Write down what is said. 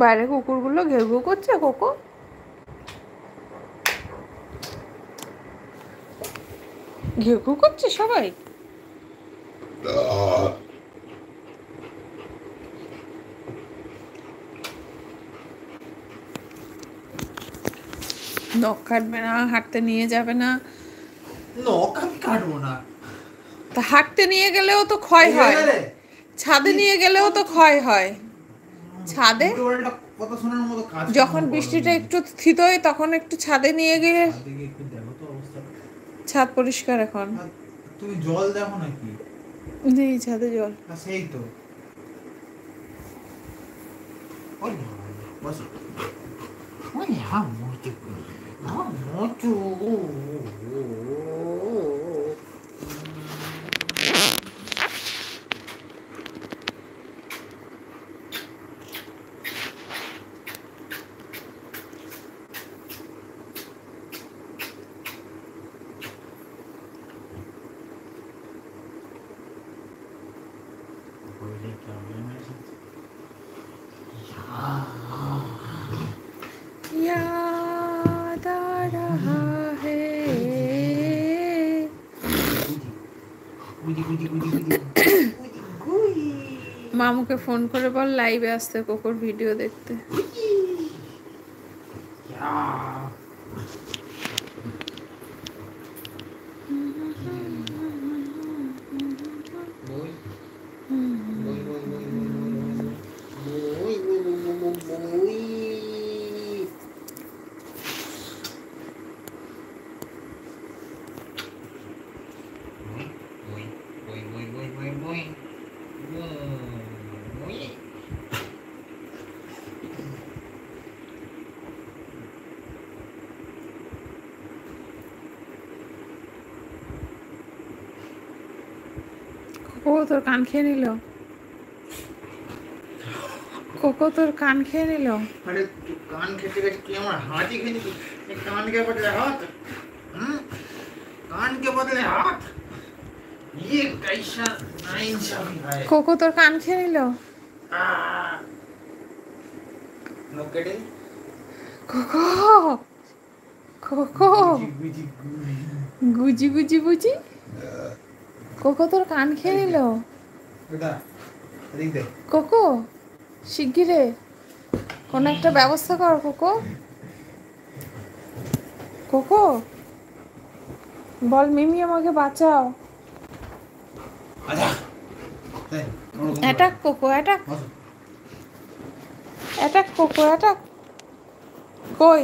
বাইরে কুকুরগুলো ঘেউ ঘেউ করছে কোকো। ঘেউ ঘেউ করছে সবাই। নখ কাটবে না, হাঁটতে নিয়ে যাবে না। নখ আমি কাটবো না। তা হাঁটতে নিয়ে গেলেও তো ক্ষয় হয়, ছাদে নিয়ে গেলেও তো ক্ষয় হয়। ছাদে যখন বৃষ্টিটা একটু স্থিত হয় তখন একটু ছাদে নিয়ে গিয়ে ছাদ পরিষ্কার। এখন তুমি জল দেখো নাকি? নেই ছাদে জল। সেই তো याद आ रहा है। মামুকে ফোন করে বল লাইভে আসতে, কোকোর ভিডিও দেখতে। কোকো তোর কান খেয়ে নিল। কোকো তোর কান খেয়ে নিল। আরে কান খেতে গেছে কি আমার হাতই খেয়ে নিবি? কান के बदले हाथ, कान के बदले हाथ, ये कैसा नाइंसाफी है। কোকো তোর কান খেয়ে নিল। নকেটে কোকো কোকো গুজি গুজি বুঝি। কোকো তোর কান খেয়ে নিল। কোকো শিগগিরে কোনো একটা ব্যবস্থা কর কোকো। কোকো বল মিমি আমাকে বাঁচাও। Attack cocoa, attack attack cocoa, attack. কই